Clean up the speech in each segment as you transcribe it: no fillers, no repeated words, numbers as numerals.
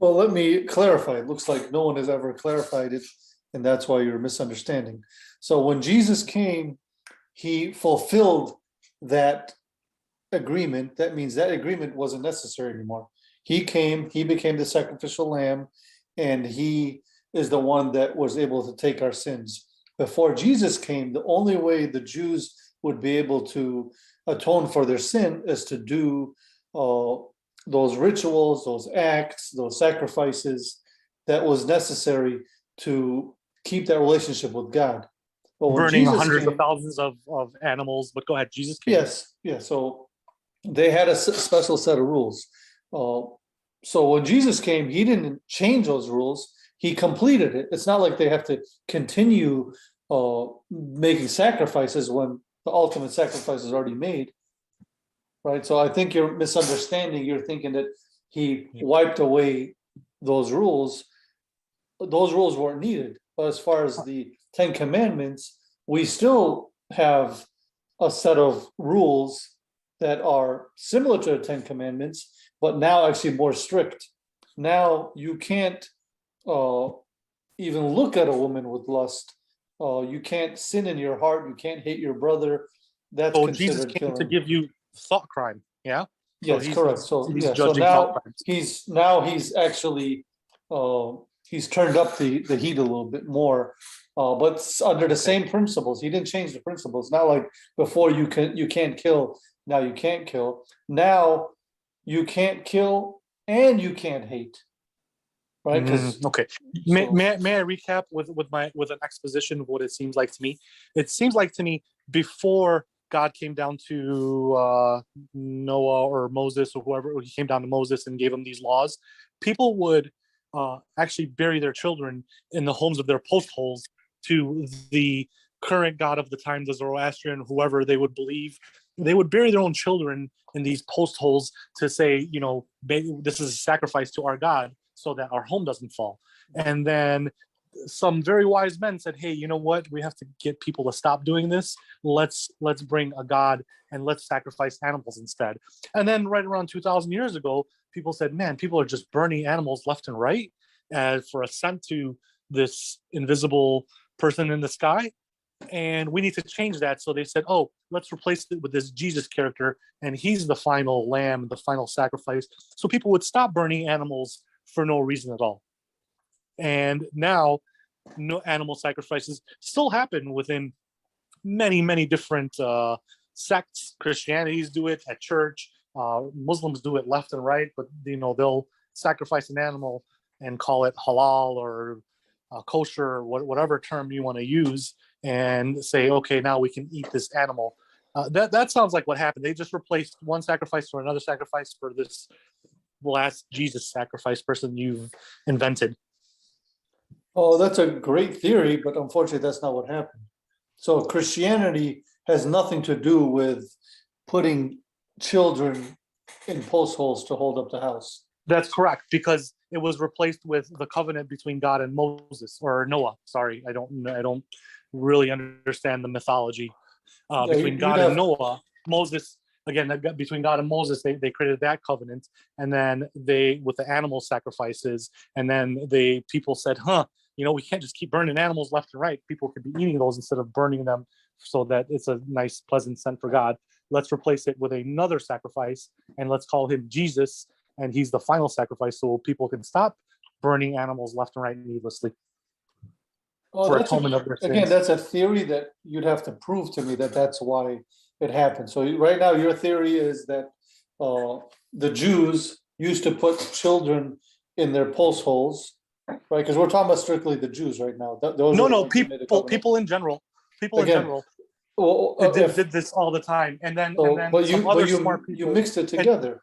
Well, let me clarify. It looks like no one has ever clarified it, and that's why you're misunderstanding. So when Jesus came, he fulfilled that agreement. That means that agreement wasn't necessary anymore. He came, he became the sacrificial lamb, and he is the one that was able to take our sins. Before Jesus came, the only way the Jews would be able to atone for their sin is to do those rituals, those acts, those sacrifices that was necessary to keep that relationship with God. But when Burning Jesus hundreds of came, thousands of animals. But go ahead, Jesus came. yes, yeah, so they had a special set of rules. Uh, so when Jesus came, he didn't change those rules. He completed it. It's not like they have to continue making sacrifices when the ultimate sacrifice is already made, right? So I think you're misunderstanding. You're thinking that he wiped away those rules. Those rules weren't needed. But as far as the Ten Commandments, we still have a set of rules that are similar to the Ten Commandments, but now actually more strict. Now you can't even look at a woman with lust. You can't sin in your heart. You can't hate your brother. That's So Jesus considered came to killing. give you thought crime. Yeah. So Yes, correct. So he's yeah, so judging thought crimes. he's actually he's turned up the heat a little bit more, but under the same principles. He didn't change the principles. Not like before you can't kill. Now you can't kill. Now you can't kill and you can't hate. Right? Because Okay. May I recap with an exposition of what it seems like to me? It seems like to me before God came down to Noah or Moses or whoever, he came down to Moses and gave him these laws. People would actually bury their children in the homes of their post holes to the current god of the time, the Zoroastrian, whoever they would believe. They would bury their own children in these post holes to say, this is a sacrifice to our God so that our home doesn't fall. And then some very wise men said, hey, you know what? We have to get people to stop doing this. Let's bring a god and let's sacrifice animals instead. And then right around 2,000 years ago, people said, man, people are just burning animals left and right for a scent to this invisible person in the sky. And we need to change that. So they said, oh, let's replace it with this Jesus character. And he's the final lamb, the final sacrifice. So people would stop burning animals for no reason at all. And now, no animal sacrifices still happen within many different sects. Christianities do it at church. Muslims do it left and right, but they'll sacrifice an animal and call it halal or kosher, or whatever term you want to use, and say, okay, now we can eat this animal. That sounds like what happened. They just replaced one sacrifice for another sacrifice for this last Jesus sacrifice person you've invented. Oh, that's a great theory, but unfortunately, that's not what happened. So Christianity has nothing to do with putting children in post holes to hold up the house. That's correct, because it was replaced with the covenant between God and Moses, or Noah. Sorry, I don't really understand the mythology between God and Noah. Moses, again, between God and Moses, they created that covenant, and then they with the animal sacrifices, and then people said, we can't just keep burning animals left and right. People could be eating those instead of burning them, so that it's a nice, pleasant scent for God. Let's replace it with another sacrifice, and let's call him Jesus, and he's the final sacrifice, so people can stop burning animals left and right needlessly. For atonement of their sins. Again, that's a theory that you'd have to prove to me that that's why it happened. So right now, your theory is that the Jews used to put children in their post holes, right? Because we're talking about strictly the Jews right now. People in general. Did this all the time, and then smart people. You mixed it together.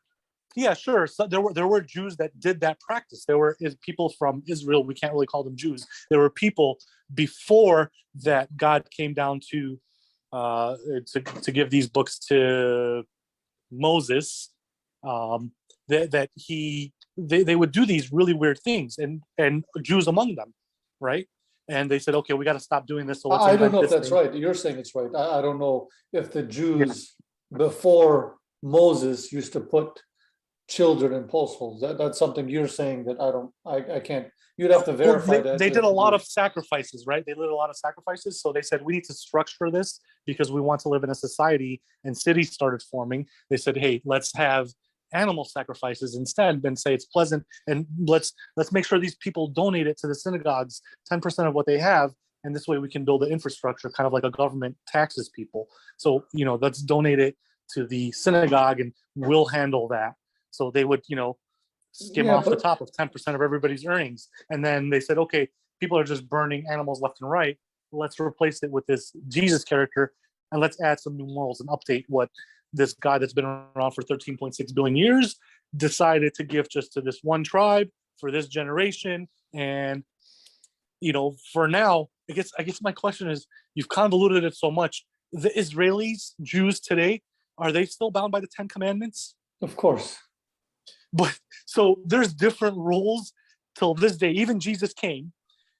Yeah, sure. So there were Jews that did that practice. There were people from Israel. We can't really call them Jews. There were people before that God came down to give these books to Moses. They would do these really weird things, and Jews among them, right? And they said, okay, we got to stop doing this. So I don't know if that's right. You're saying it's right. I don't know if the Jews before Moses used to put children in post holes. That's something you're saying that I can't. You'd have to Well, verify that. they to did a lot do. of sacrifices, right? They did a lot of sacrifices. So they said, we need to structure this because we want to live in a society, and cities started forming. They said, hey, let's have animal sacrifices instead and say it's pleasant. And let's make sure these people donate it to the synagogues, 10% of what they have. And this way we can build an infrastructure, kind of like a government taxes people. So, let's donate it to the synagogue and we'll handle that. So they would, skim Yeah, off the but top of 10% of everybody's earnings. And then they said, okay, people are just burning animals left and right. Let's replace it with this Jesus character and let's add some new morals and update what this guy that's been around for 13.6 billion years decided to give just to this one tribe for this generation. And, for now, I guess my question is, you've convoluted it so much. The Israelis, Jews today, are they still bound by the 10 Commandments? of course. But so there's different rules till this day. Even Jesus came,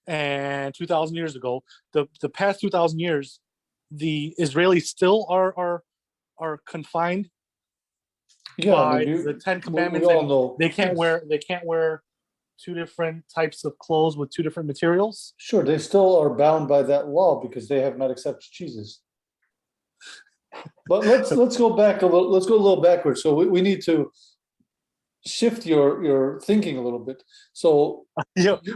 and 2,000 years ago, the past 2,000 years, the Israelis still are confined Yeah, I by mean, the Ten we Commandments, all and know. they can't wear two different types of clothes with two different materials. Sure, they still are bound by that law because they have not accepted Jesus. But let's go back a little. Let's go a little backwards. So we need to shift your thinking a little bit. So,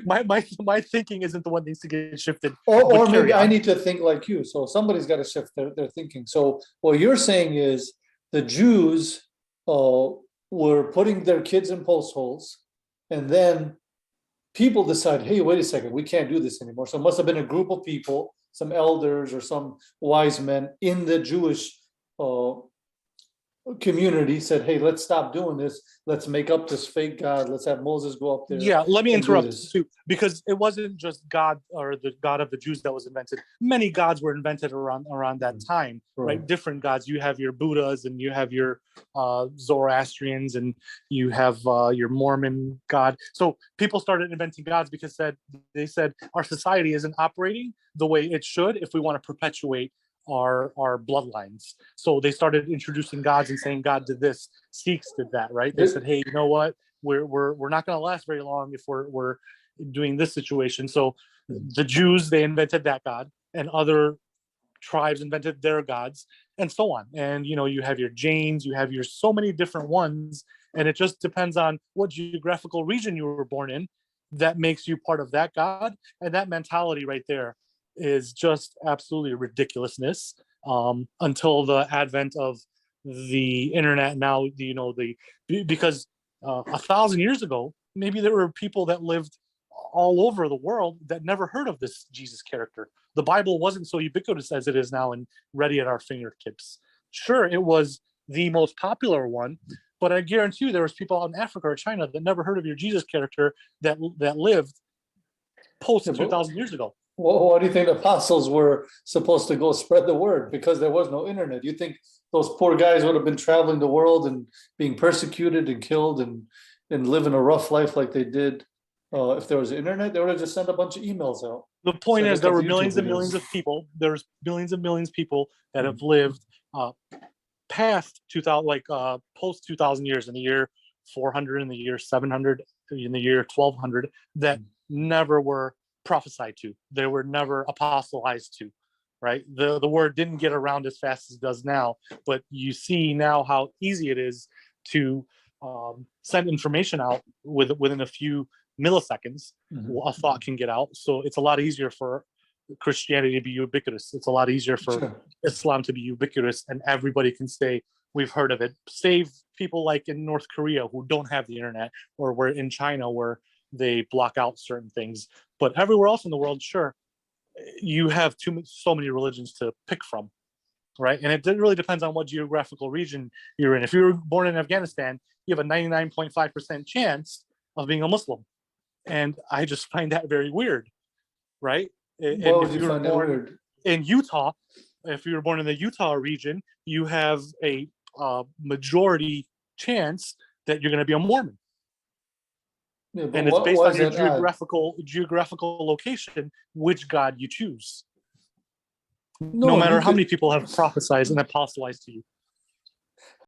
My thinking isn't the one that needs to get shifted. or Carry maybe I on. need to think like you. So somebody's got to shift their thinking. So what you're saying is the Jews were putting their kids in post holes, and then people decide, hey, wait a second, we can't do this anymore. So it must have been a group of people, some elders or some wise men in the Jewish community said, hey, let's stop doing this. Let's make up this fake God. Let's have Moses go up there. Yeah, let me and do interrupt this. too, because it wasn't just God or the God of the Jews that was invented. Many gods were invented around that time, right? Right. Different gods. You have your Buddhas, and you have your Zoroastrians, and you have your Mormon God. So people started inventing gods because they said our society isn't operating the way it should if we want to perpetuate our bloodlines. So they started introducing gods and saying God did this, Sikhs did that, right? They said, hey, you know what, we're not going to last very long if we're doing this situation. So the Jews, they invented that god, and other tribes invented their gods, and so on. And you have your Jains, you have your so many different ones, and it just depends on what geographical region you were born in that makes you part of that god. And that mentality right there is just absolutely ridiculousness, until the advent of the internet. Now, because 1,000 years ago, maybe there were people that lived all over the world that never heard of this Jesus character. The Bible wasn't so ubiquitous as it is now and ready at our fingertips. Sure, it was the most popular one, but I guarantee you there was people out in Africa or China that never heard of your Jesus character that lived post 2,000 years ago. Well, what do you think the apostles were supposed to go spread the word? Because there was no internet. You think those poor guys would have been traveling the world and being persecuted and killed and living a rough life like they did if there was internet? They would have just sent a bunch of emails out. The point is, there were millions and videos. millions of people. There's millions and millions of people that have lived past 2000, like post 2,000 years, in the year 400, in the year 700, in the year 1200, that never were prophesied to. They were never apostolized to, right? The word didn't get around as fast as it does now, but you see now how easy it is to send information out within a few milliseconds. A thought can get out. So it's a lot easier for Christianity to be ubiquitous. It's a lot easier for Islam to be ubiquitous, and everybody can say, we've heard of it. Save people like in North Korea who don't have the internet, or we're in China where they block out certain things. But everywhere else in the world, sure, you have so many religions to pick from, right? And it really depends on what geographical region you're in. If you were born in Afghanistan, you have a 99.5% chance of being a Muslim. And I just find that very weird, right? Why would you find that weird? In Utah, if you were born in the Utah region, you have a majority chance that you're going to be a Mormon. Yeah, and it's based on your geographical location, which God you choose. No matter how many people have prophesied and apostolized to you.